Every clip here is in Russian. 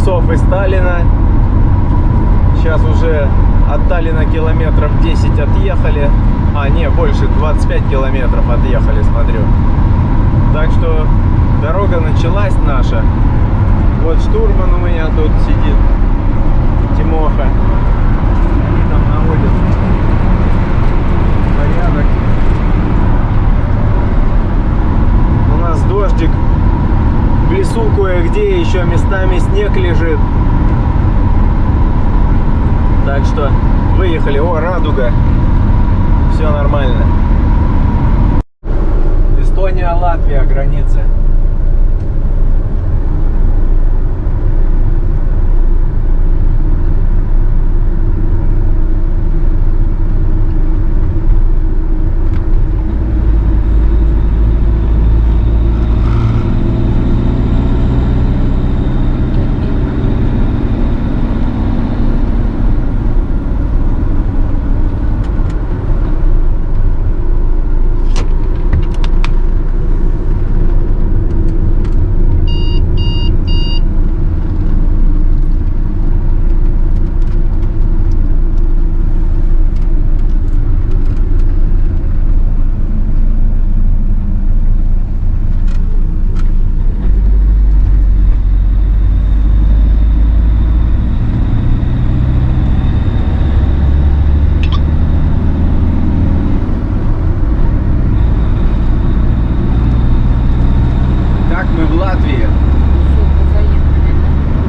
часов из Таллина. Сейчас уже от Таллина километров 10 отъехали. А, не, больше, 25 километров отъехали, смотрю. Так что дорога началась наша. Вот штурман у меня тут сидит, Тимоха. Они там наводят порядок. У нас дождик. В лесу кое-где еще местами снег лежит. Так что выехали. О, радуга. Все нормально. Эстония, Латвия, граница.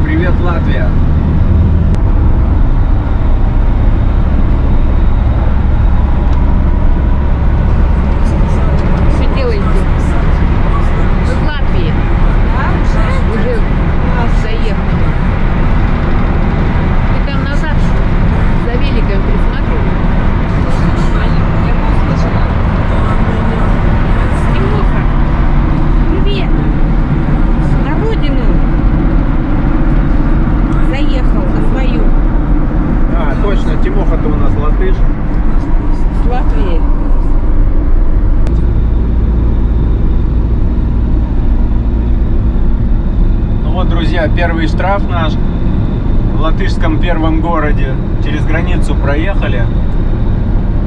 Привет, Латвия! Что делаете? Вы в Латвии? Уже заехали. Вы там назад за великом присматривали? Тимоха, привет! На родину заехал, на свою. А, точно, Тимоха-то у нас латыш. С Латвии. Ну вот, друзья, первый штраф наш в латышском первом городе. Через границу проехали.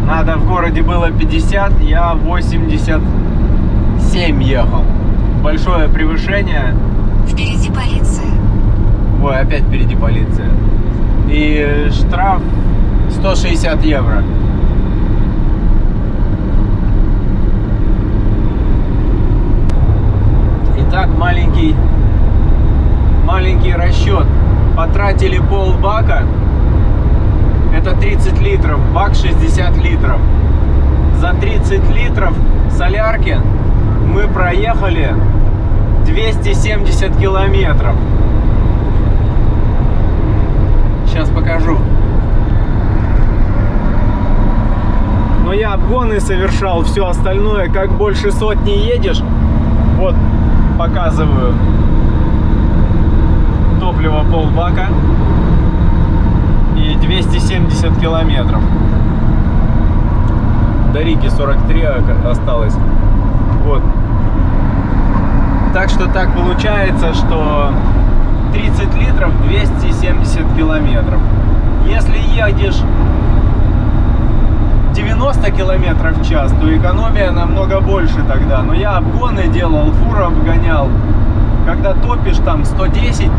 Надо в городе было 50, я 87 ехал. Большое превышение. Впереди полиция. Ой, опять впереди полиция. И штраф 160 евро. Итак, маленький расчет. Потратили полбака. Это 30 литров. Бак 60 литров. За 30 литров солярки мы проехали 270 километров. Сейчас покажу. Но я обгоны совершал, все остальное, как больше сотни едешь. Вот, показываю. Топливо полбака и 270 километров. До Риги 43 осталось. Вот. Так что так получается, что 30 литров 270 километров. Если едешь 90 километров в час, то экономия намного больше тогда. Но я обгоны делал, фуру обгонял. Когда топишь там 110,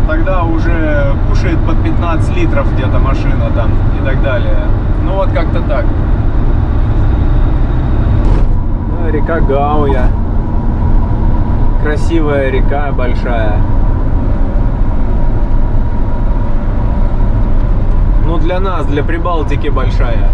тогда уже кушает под 15 литров где-то машина там и так далее. Ну вот как-то так. Ну, река Гауя. Красивая река, большая. Ну для нас, для Прибалтики большая.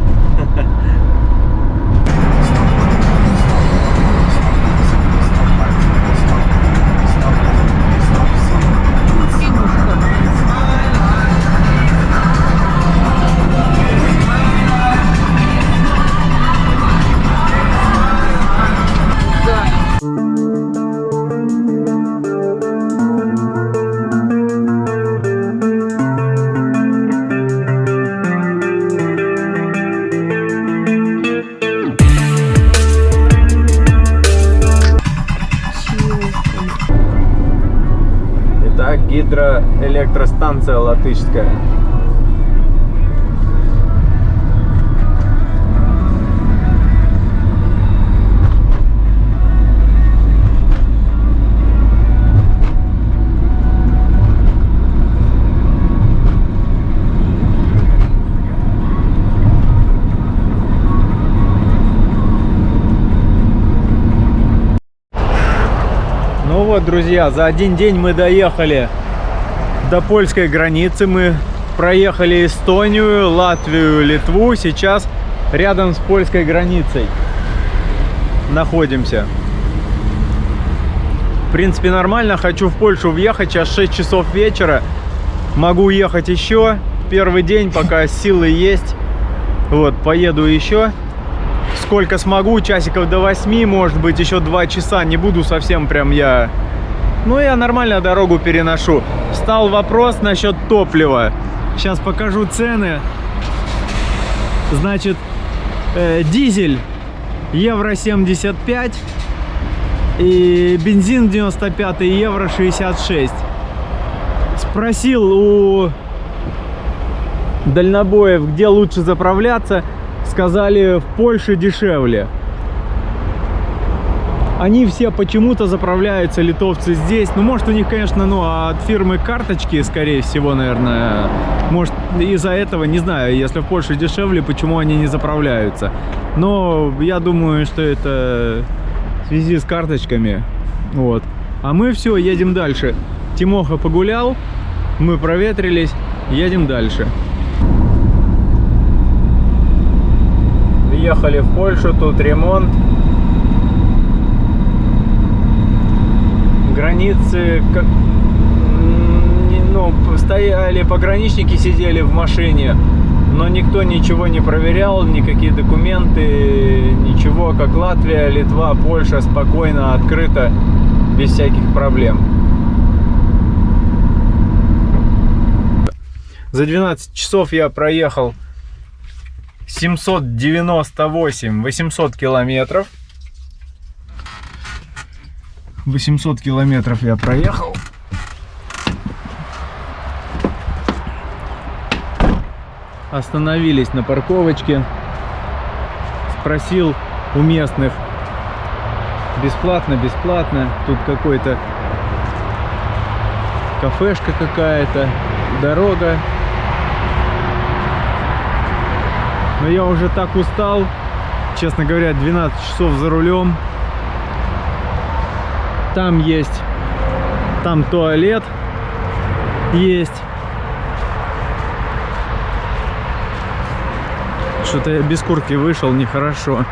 станция Латышская. Ну вот, друзья, за один день мы доехали до польской границы. Мы проехали Эстонию, Латвию, Литву. Сейчас рядом с польской границей находимся. В принципе, нормально. Хочу в Польшу въехать. Сейчас 6 часов вечера. Могу ехать еще. Первый день, пока силы есть. Вот, поеду еще. Сколько смогу, часиков до 8, может быть, еще 2 часа. Не буду совсем прям я... Ну, я нормально дорогу переношу. Встал вопрос насчет топлива. Сейчас покажу цены. Значит, дизель евро 75 и бензин 95 евро 66. Спросил у дальнобоев, где лучше заправляться. Сказали, в Польше дешевле. Они все почему-то заправляются, литовцы, здесь. Ну, может, у них, конечно, от фирмы карточки, скорее всего, наверное. Может, из-за этого, не знаю, если в Польше дешевле, почему они не заправляются. Но я думаю, что это в связи с карточками. Вот. А мы все, едем дальше. Тимоха погулял, мы проветрились, едем дальше. Ехали в Польшу, тут ремонт. Границы, ну, стояли пограничники, сидели в машине, но никто ничего не проверял, никакие документы, ничего, как Латвия, Литва, Польша, спокойно, открыто, без всяких проблем. За 12 часов я проехал 798-800 километров. 800 километров я проехал. Остановились на парковочке. Спросил у местных: бесплатно, бесплатно. Тут какой-то кафешка какая-то, дорога. Но я уже так устал, честно говоря, 12 часов за рулем. Там есть, там туалет есть. Что-то я без куртки вышел, нехорошо.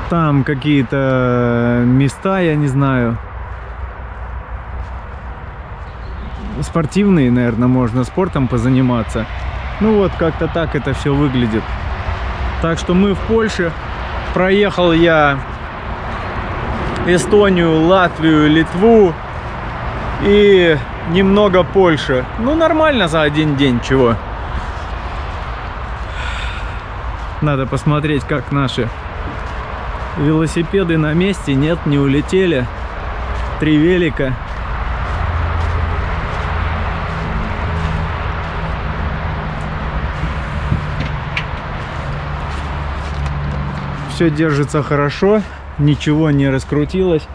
Там какие-то места, я не знаю. Спортивные, наверное, можно спортом позаниматься. Ну вот, как-то так это все выглядит. Так что мы в Польше. Проехал я Эстонию, Латвию, Литву и немного Польши. Ну, нормально за один день, чего. Надо посмотреть, как наши велосипеды на месте. Нет, не улетели. 3 велика. Все держится хорошо, ничего не раскрутилось.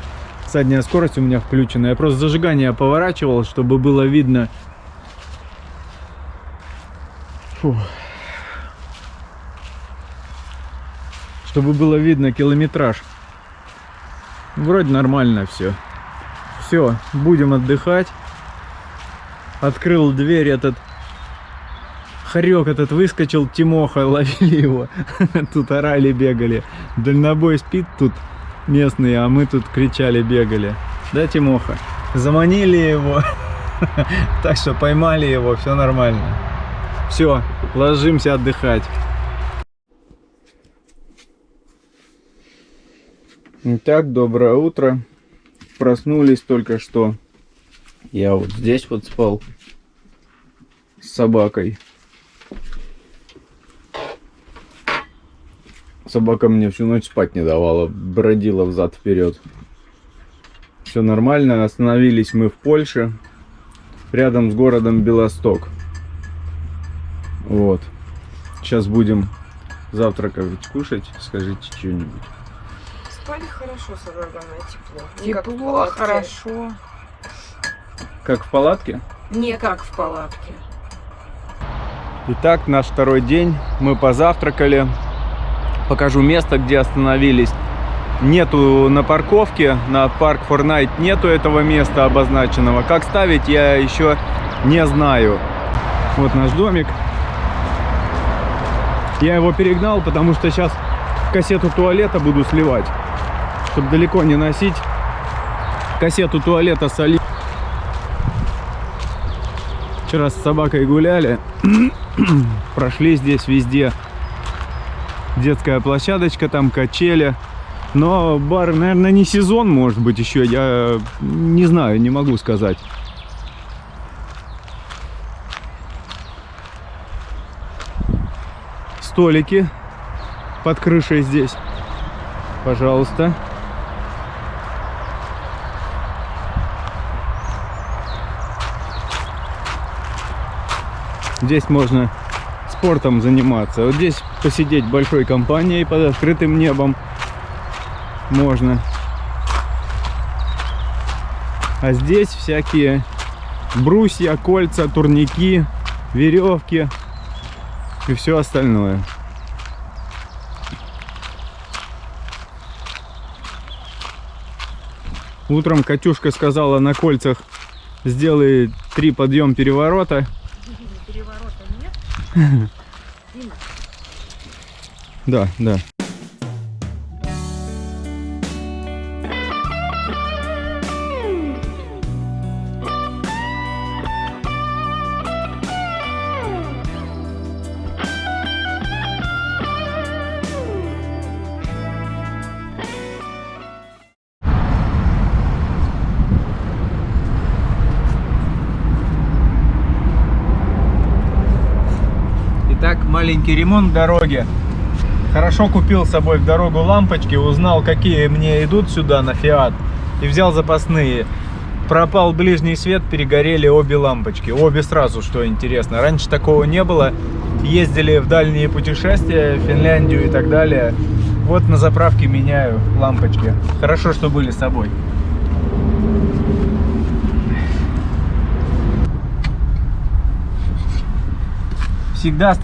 Задняя скорость у меня включена. Я просто зажигание поворачивал, чтобы было видно. Фу. Чтобы было видно километраж. Вроде нормально все. Все, будем отдыхать. Открыл дверь, этот хорек этот выскочил, Тимоха, ловили его. Тут орали, бегали. Дальнобой спит тут местный, а мы тут кричали, бегали. Да, Тимоха? Заманили его. Так что поймали его, все нормально. Все, ложимся отдыхать. Итак, доброе утро. Проснулись только что. Я вот здесь вот спал с собакой. Собака мне всю ночь спать не давала, бродила взад-вперед. Все нормально, остановились мы в Польше. рядом с городом Белосток. Вот. Сейчас будем завтракать, кушать. Скажите что-нибудь. Спали хорошо, самое главное, тепло. Не как в Тепло, палатке. хорошо. Как в палатке? Не как в палатке. Итак, наш второй день. Мы позавтракали. Покажу место, где остановились. Нету на парковке, на Park for Night нету этого места обозначенного. Как ставить, я еще не знаю. Вот наш домик. Я его перегнал, потому что сейчас кассету туалета буду сливать. Чтобы далеко не носить. Кассету туалета солить. Вчера с собакой гуляли. Прошли здесь везде. Детская площадочка, там качели. Но бар, наверное, не сезон, может быть, еще. Я не знаю, не могу сказать. Столики под крышей здесь. Пожалуйста. Здесь можно спортом заниматься. Вот здесь посидеть большой компанией под открытым небом можно. А здесь всякие брусья, кольца, турники, веревки и все остальное. Утром Катюшка сказала, на кольцах сделай 3 подъем-переворота. Переворота нет? Да, да. Итак, маленький ремонт дороги. Хорошо купил с собой в дорогу лампочки, узнал, какие мне идут сюда на Фиат, и взял запасные. Пропал ближний свет, перегорели обе лампочки. Обе сразу, что интересно. Раньше такого не было. Ездили в дальние путешествия, в Финляндию и так далее. Вот на заправке меняю лампочки. Хорошо, что были с собой. Всегда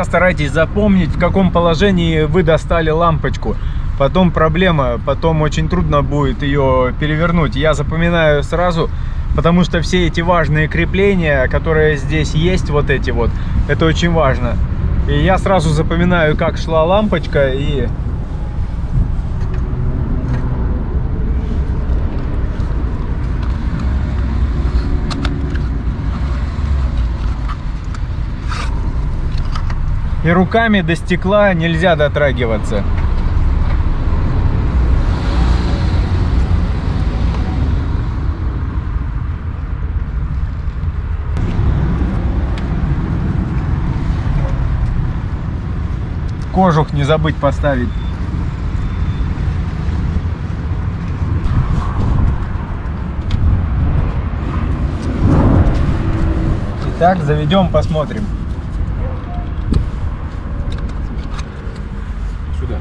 старайтесь запомнить, в каком положении вы достали лампочку. Потом проблема, потом очень трудно будет ее перевернуть. Я запоминаю сразу, потому что все эти важные крепления, которые здесь есть, вот эти вот, это очень важно. И я сразу запоминаю, как шла лампочка, и руками до стекла нельзя дотрагиваться. Кожух не забыть поставить. Итак, заведем, посмотрим. Сюда.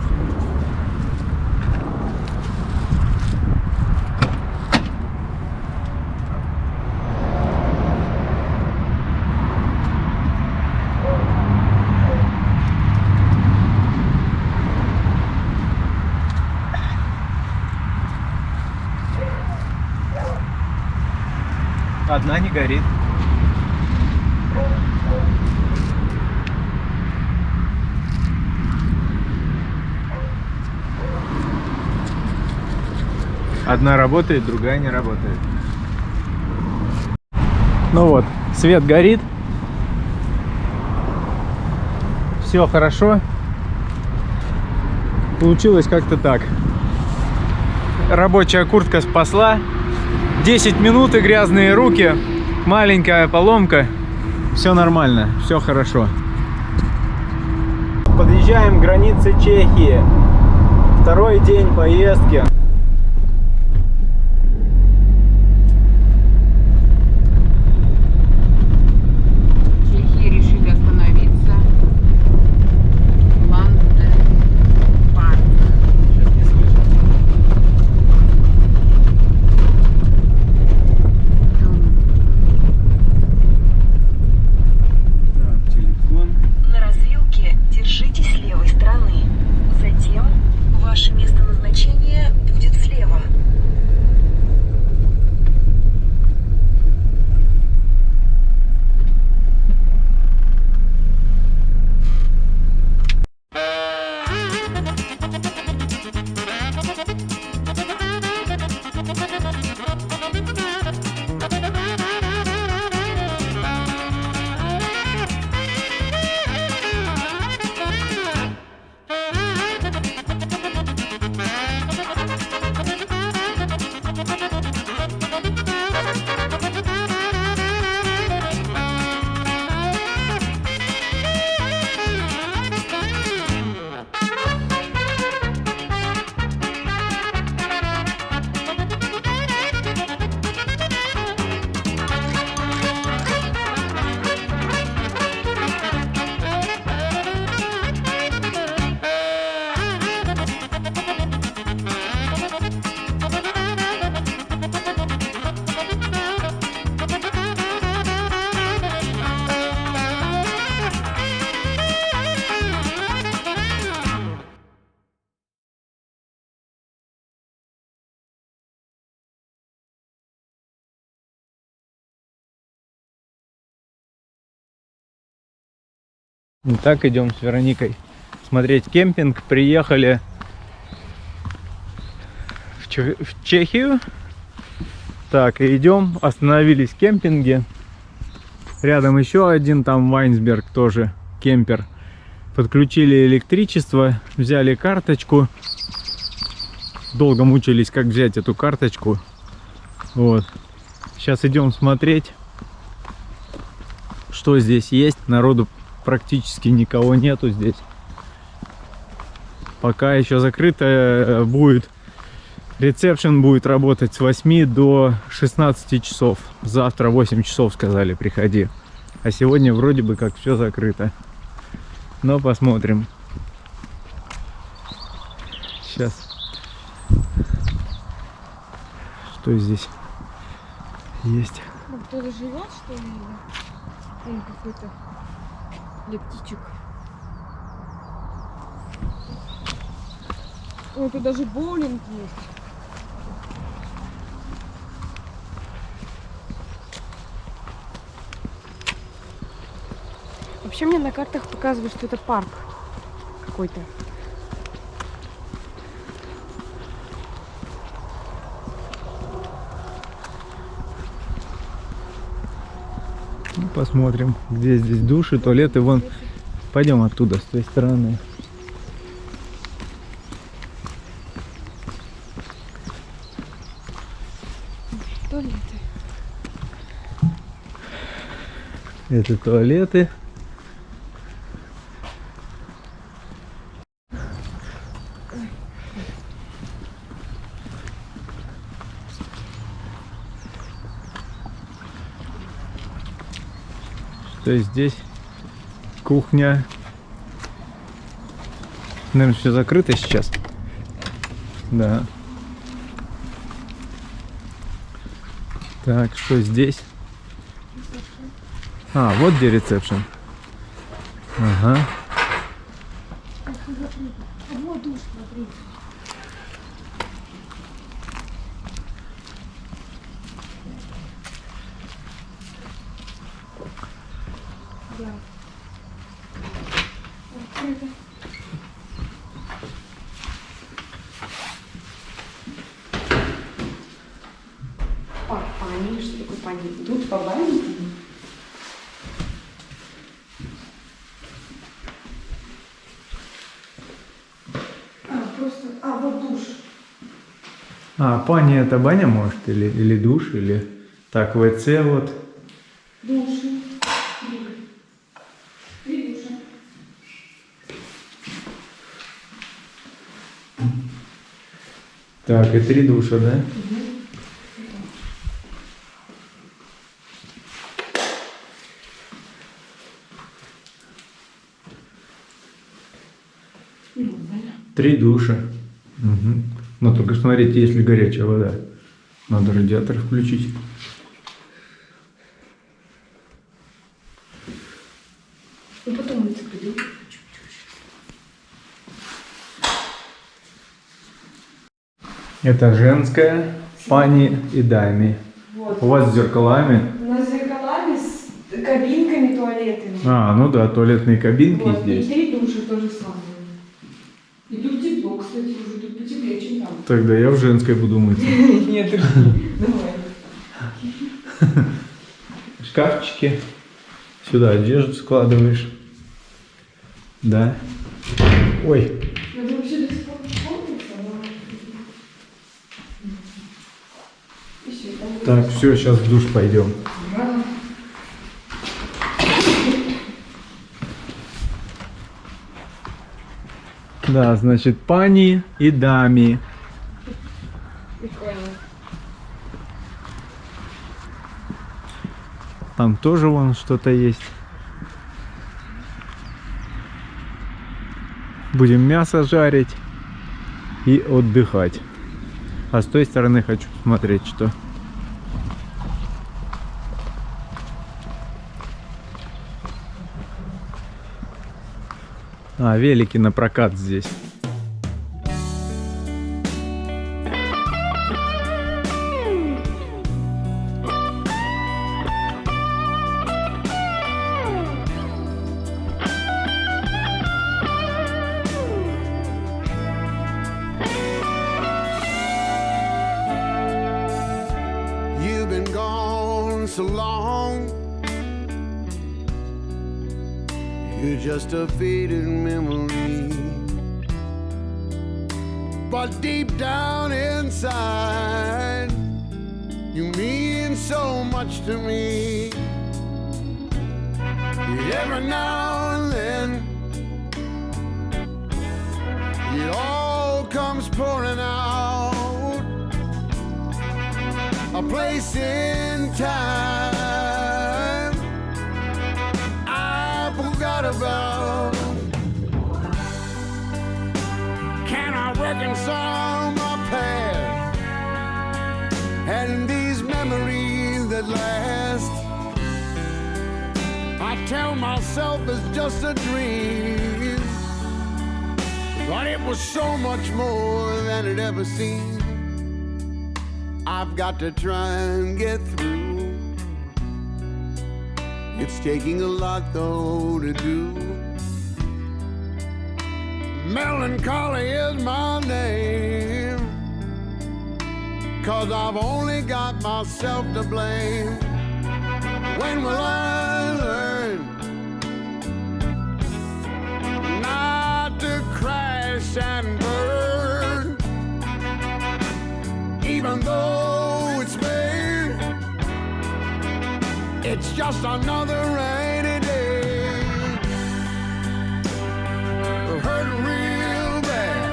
Одна не горит. Одна работает, другая не работает. Ну вот, свет горит. Все хорошо. Получилось как-то так. Рабочая куртка спасла. 10 минут и грязные руки. Маленькая поломка. Все нормально, все хорошо. Подъезжаем к границе Чехии. Второй день поездки. Итак, идем с Вероникой смотреть кемпинг. Приехали в Чехию. Так, и идем. Остановились в кемпинге. Рядом еще один, там Вайнсберг, тоже кемпер. Подключили электричество, взяли карточку. Долго мучились, как взять эту карточку. Вот. Сейчас идем смотреть, что здесь есть. Народу практически никого нету здесь. Пока еще закрыто будет. Ресепшн будет работать с 8 до 16 часов. Завтра 8 часов сказали, приходи. А сегодня вроде бы как все закрыто. Но посмотрим. Сейчас. Что здесь есть? Ну, кто-то живет, что ли? Или какой-то лептичек. Ой, тут даже боулинг есть. Вообще мне на картах показывают, что это парк какой-то. Ну, посмотрим, где здесь души, туалеты. Вон, пойдем оттуда, с той стороны. Туалеты. Это туалеты. То есть здесь кухня. Наверное, все закрыто сейчас. Да. Так, что здесь? А, вот где ресепшн. Ага. Вот душ, смотри. Да. Открыто. Пани, что такое пани? Тут по бане? Просто, вот душ. А, пани это баня может? Или душ? Или так, ВЦ вот. Души. Три душа. Так, и 3 душа, да? Три душа. Угу. Но только смотрите, если горячая вода. Надо радиатор включить. Ну потом мы это придем. Это женская, пани и дами. Вот. У вас с зеркалами. У нас с зеркалами, с кабинками туалетами. А, ну да, туалетные кабинки Вот. здесь. И 3 души то же самое. И тут тепло, кстати, уже тут потеплее, чем там. Тогда я в женской буду мыться. Нет, давай. Шкафчики. Сюда одежду складываешь. Да. Ой. Надо вообще до сих пор помнится, но... Еще там... Так, все, сейчас в душ пойдем. Рано. Да, значит, пани и дами. Прикольно. Там тоже вон что-то есть. Будем мясо жарить и отдыхать. А с той стороны хочу посмотреть, что. А, велики на прокат здесь. You're just a fading memory. But deep down inside, you mean so much to me. Every now and then, it all comes pouring out. A place in time I forgot about. Can I reconcile my past and these memories that last? I tell myself it's just a dream, but it was so much more than it ever seemed. I've got to try and get through. It's taking a lot though to do. Melancholy is my name, 'cause I've only got myself to blame. When will I learn not to crash and burn? Even though it's May, it's just another rainy day. Hurt real bad.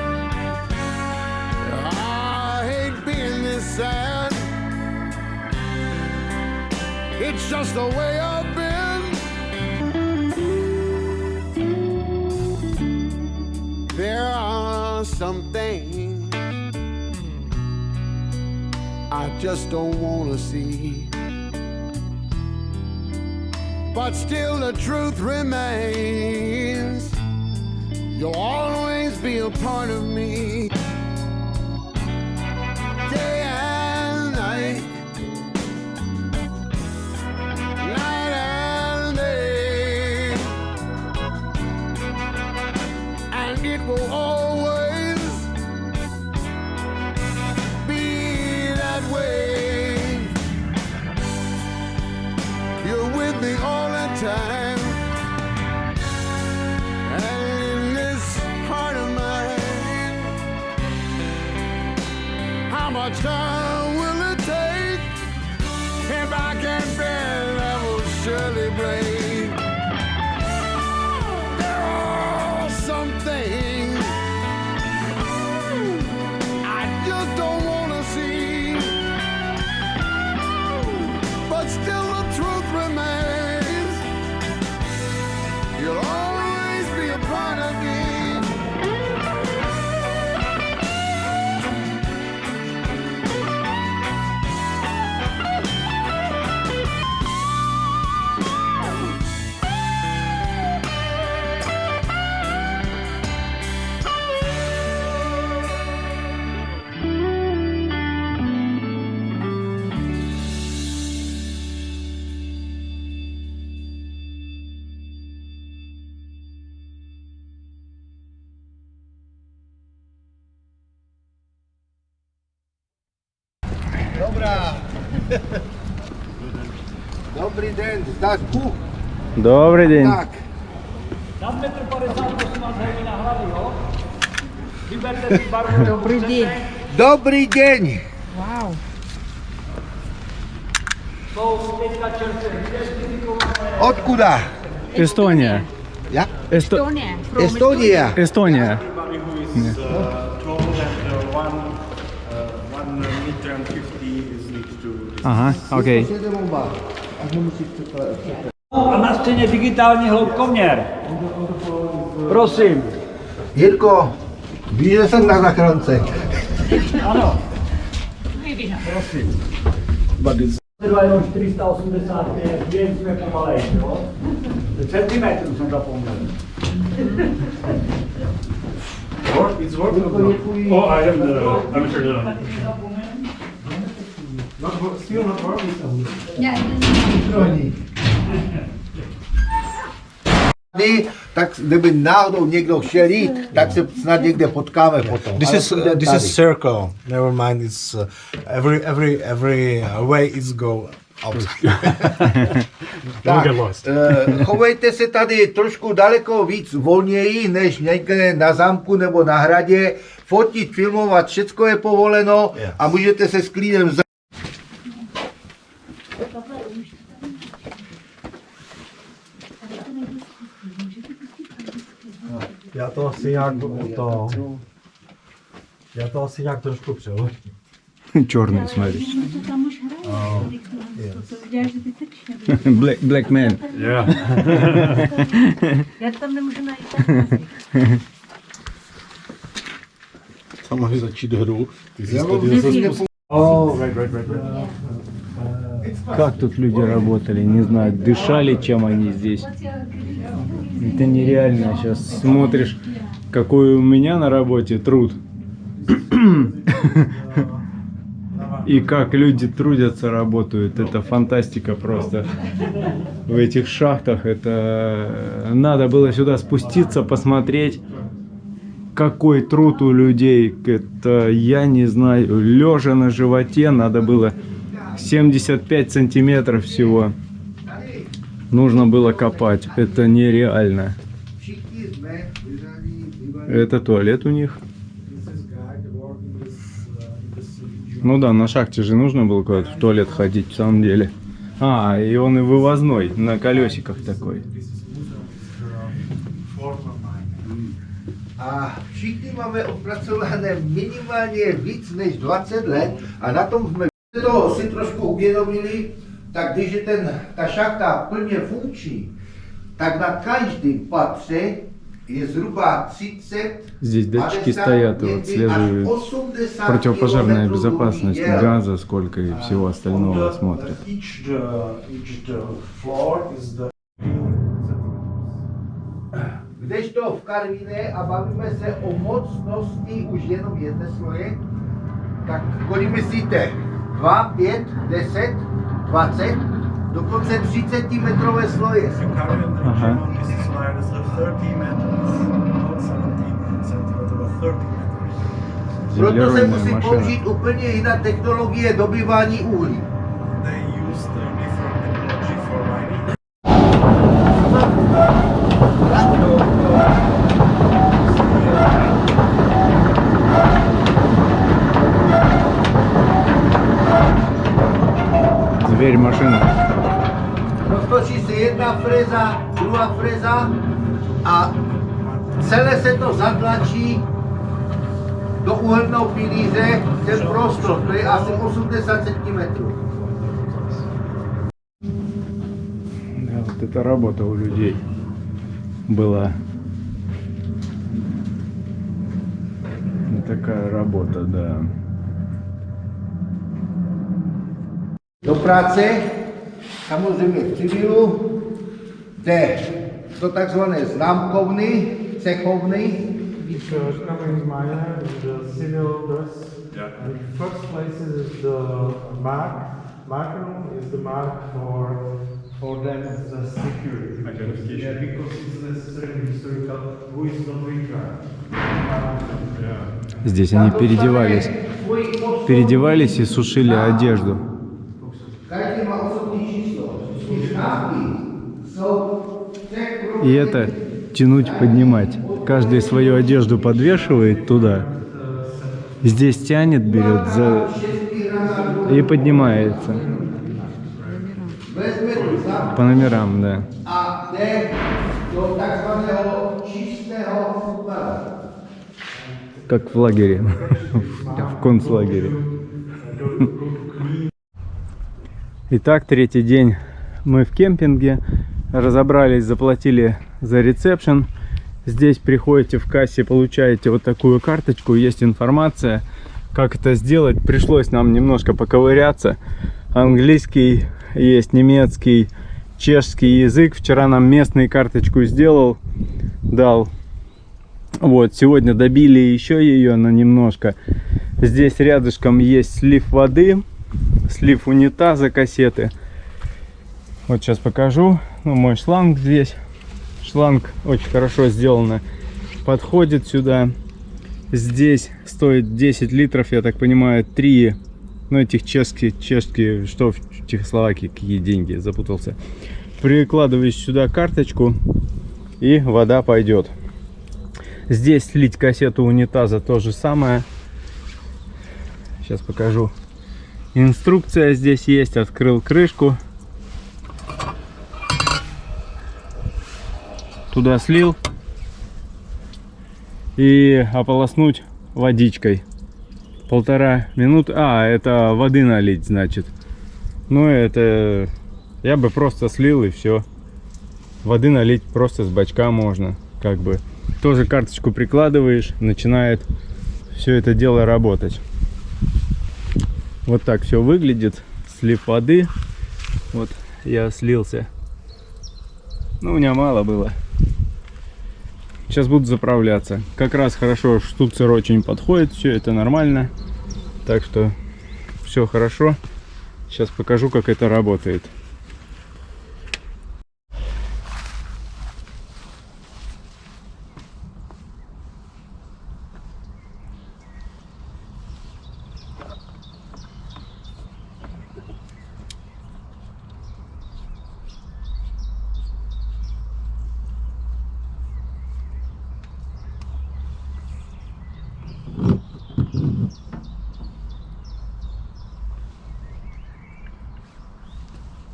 I hate being this sad. It's just the way I've been. There are some things I just don't want to see, but still the truth remains. You'll always be a part of me. Day and night, night and day, and it will always be that way. You're with me all the time, and in this heart of mine, how much time will it take? If I can bear it, I will surely break. There are some things I just don't want to see, but still the truth remains. You'll always be a part of me. Dobra. Dobry dzień, tak, Добрый день. tak. Добрый день. Dobry dzień. Вау. Odkuda? Эстония. Ja? Estonia. From Estonia. Эстония. told that one meter and 50 is next to this. Ага, окей. A na scéně digitální hloubkoměr. Prosím. Jirko, víš, že jsem na zachránce. Ano. Prosím. Třeba jenom 485, jen jsme pomalej, jo? Centimetrů jsem zapomněl. It's working. Oh, I'm sure not. Still not working. Tak kdyby náhodou někdo chtěl jít, tak se snad někde potkáme potom. This is circle. Never mind. It's every way is go Tak, chovejte se tady trošku daleko víc volněji, než někde na zámku nebo na hradě. Fotit, filmovat, všecko je povoleno a můžete se s klidem Já to asi nějak trošku přehodím. Черный, смотри. Black man. Yeah. Já tam nemůžu najít. Tam máš začít hru. Ty jsi Right. Как тут люди работали, не знаю, дышали, чем они здесь. Это нереально. Сейчас смотришь, какой у меня на работе труд. И как люди трудятся, работают. Это фантастика просто. В этих шахтах это надо было сюда спуститься, посмотреть, какой труд у людей. Это, я не знаю, лежа на животе надо было 75 сантиметров всего. Нужно было копать. Это нереально. Это туалет у них. Ну да, на шахте же нужно было куда-то в туалет ходить, в самом деле. А, и он и вывозной, на колесиках такой. A všichni máme odpracované minimálně víc než 20 let a na tom jsme to si trošku uvědomili, tak když je ta šachta plně funkční, tak na každém patře je zhruba 30, Здесь датчики стоят и отслеживают противопожарная безопасность, газа, сколько и всего остального смотрят. Kdežto v Karviné, a bavíme se o mocnosti už jenom jedné sloje, tak kolik myslíte? 2, 5, 10, 20, dokonce 30 metrové sloje. Aha. Proto se musí použít úplně jiná technologie dobývání uhlí. Зверь машина. Roztočí se jedna freza, druhá freza a celé se to zatlačí do uhelného pilíře, ten prostor, to je asi 80 cm. Да, вот эта работа у людей была. Такая работа, да. Do práce, samozřejmě v civilu, jde do takzvané známkovny, cechovny. Coming is minor, the civil dress. Yeah. And first place is the mark. Markroom is the mark for them as the security. Identification. Yeah, because it's necessary historical who is not required. Здесь они переодевались и сушили одежду. И это тянуть, поднимать. Каждый свою одежду подвешивает туда. Здесь тянет, берет и поднимается. По номерам, да. Как в лагере, в концлагере. Итак, третий день мы в кемпинге. Разобрались, заплатили за ресепшн. Здесь приходите в кассе, получаете вот такую карточку. Есть информация, как это сделать. Пришлось нам немножко поковыряться. Английский есть, немецкий, чешский язык. Вчера нам местный карточку дал. Вот, сегодня добили еще ее на немножко. Здесь рядышком есть слив воды, слив унитаза, кассеты. Вот сейчас покажу. Ну, мой шланг здесь. Шланг очень хорошо сделано. Подходит сюда. Здесь стоит 10 литров, я так понимаю, 3, ну, этих чешские, что в Чехословакии какие деньги, запутался. Прикладываешь сюда карточку, и вода пойдет. Здесь слить кассету унитаза то же самое. Сейчас покажу. Инструкция здесь есть. Открыл крышку. Туда слил. И ополоснуть водичкой. 1,5 минуты. А, это воды налить, значит. Ну, это... Я бы просто слил и все. Воды налить просто с бачка можно. Как бы. Тоже карточку прикладываешь. Начинает все это дело работать. Вот так все выглядит. Слив воды. Вот я слился. Ну, у меня мало было. Сейчас буду заправляться. Как раз хорошо, штуцер очень подходит. Все это нормально. Так что все хорошо. Сейчас покажу, как это работает.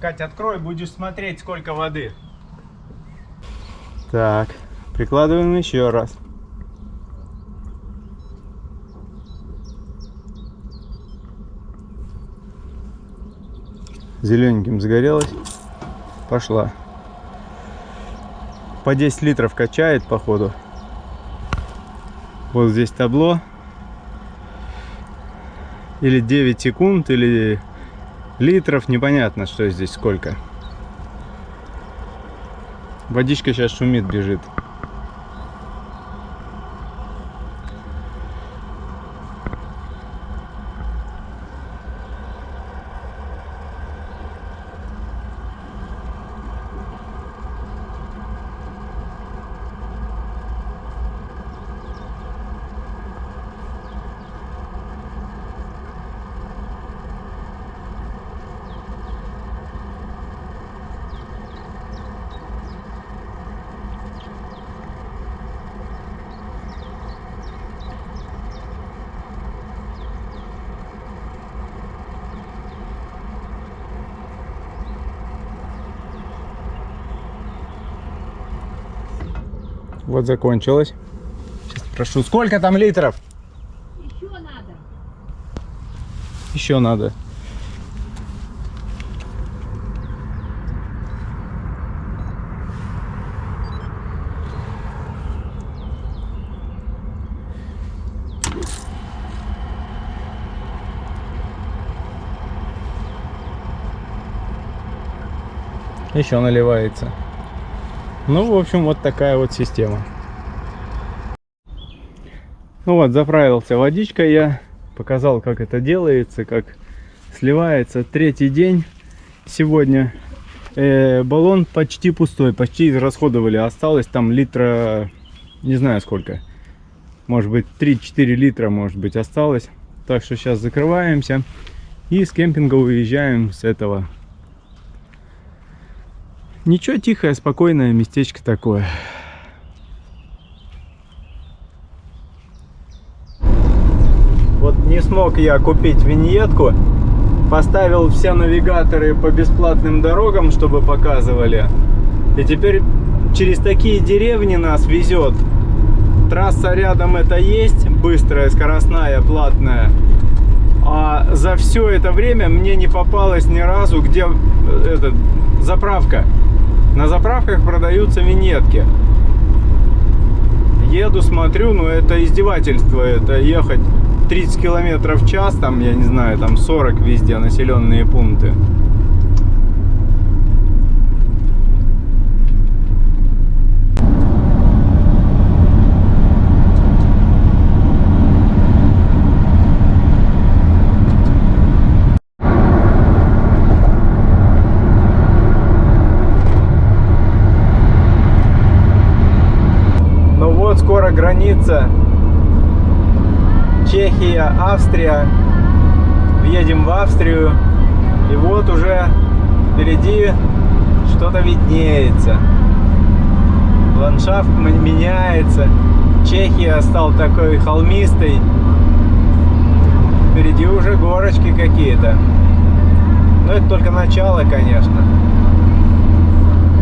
Кать, открой, будешь смотреть, сколько воды. Так, прикладываем еще раз. Зелененьким загорелась. Пошла. По 10 литров качает, походу. Вот здесь табло. Или 9 секунд, или... литров, непонятно, что здесь сколько. Водичка сейчас шумит, бежит. Вот закончилось. Сейчас спрошу, сколько там литров? Еще надо. Еще надо. Еще наливается. Ну, в общем, вот такая вот система. Ну вот, заправился водичкой я. Показал, как это делается, как сливается. 3-й день сегодня. Баллон почти пустой, почти израсходовали. Осталось там литра, не знаю сколько. Может быть 3-4 литра, может быть, осталось. Так что сейчас закрываемся. И с кемпинга уезжаем с этого. Ничего, тихое, спокойное местечко такое. Вот не смог я купить виньетку. Поставил все навигаторы по бесплатным дорогам, чтобы показывали. И теперь через такие деревни нас везет. Трасса рядом это есть, быстрая, скоростная, платная. А за все это время мне не попалось ни разу, где заправка. На заправках продаются виньетки. Еду, смотрю, ну это издевательство. Это ехать 30 километров в час, там, я не знаю, там 40 везде населенные пункты. Скоро граница Чехия, Австрия. Въедем в Австрию. И вот уже впереди что-то виднеется. Ландшафт меняется. Чехия стал такой холмистой. Впереди уже горочки какие-то. Но это только начало, конечно.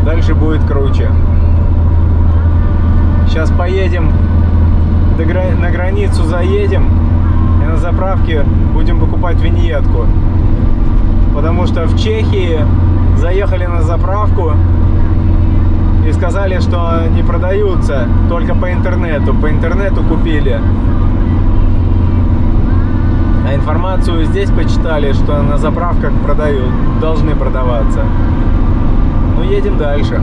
Дальше будет круче. Сейчас поедем, на границу заедем. И на заправке будем покупать виньетку. Потому что в Чехии заехали на заправку и сказали, что не продаются, только по интернету. По интернету купили. А информацию здесь почитали, что на заправках продают, должны продаваться. Ну, едем дальше.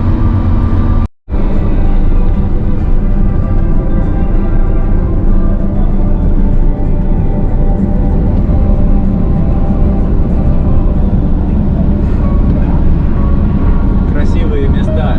Красивые места.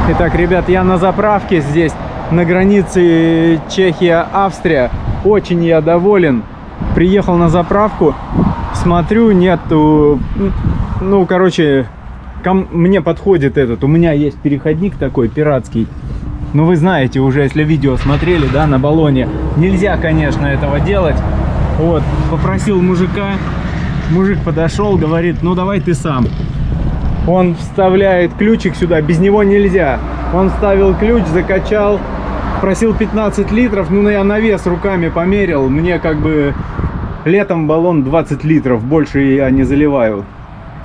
Итак, ребят, я на заправке здесь, на границе Чехия-Австрия. Очень я доволен. Приехал на заправку, смотрю, нету... Ну, короче, мне подходит этот. У меня есть переходник такой, пиратский. Ну, вы знаете уже, если видео смотрели, да, на баллоне. Нельзя, конечно, этого делать. Вот, попросил мужика. Мужик подошел, говорит, ну, давай ты сам. Он вставляет ключик сюда, без него нельзя. Он вставил ключ, закачал, просил 15 литров, ну я на вес руками померил. Мне как бы летом баллон 20 литров, больше я не заливаю.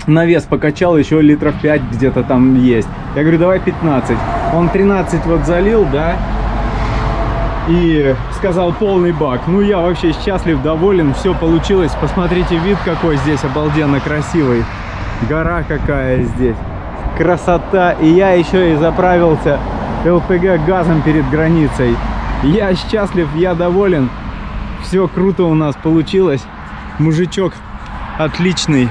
На вес покачал, еще литров 5 где-то там есть. Я говорю, давай 15. Он 13 вот залил, да, и сказал полный бак. Ну я вообще счастлив, доволен, все получилось. Посмотрите, вид какой здесь обалденно красивый. Гора какая здесь. Красота. И я еще и заправился ЛПГ газом перед границей. Я счастлив, я доволен. Все круто у нас получилось. Мужичок отличный.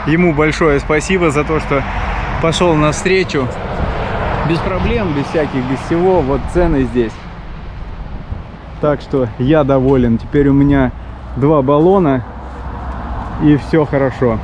Ему большое спасибо за то, что пошел навстречу. Без проблем, без всяких, без всего. Вот цены здесь. Так что я доволен. Теперь у меня 2 баллона. И все хорошо.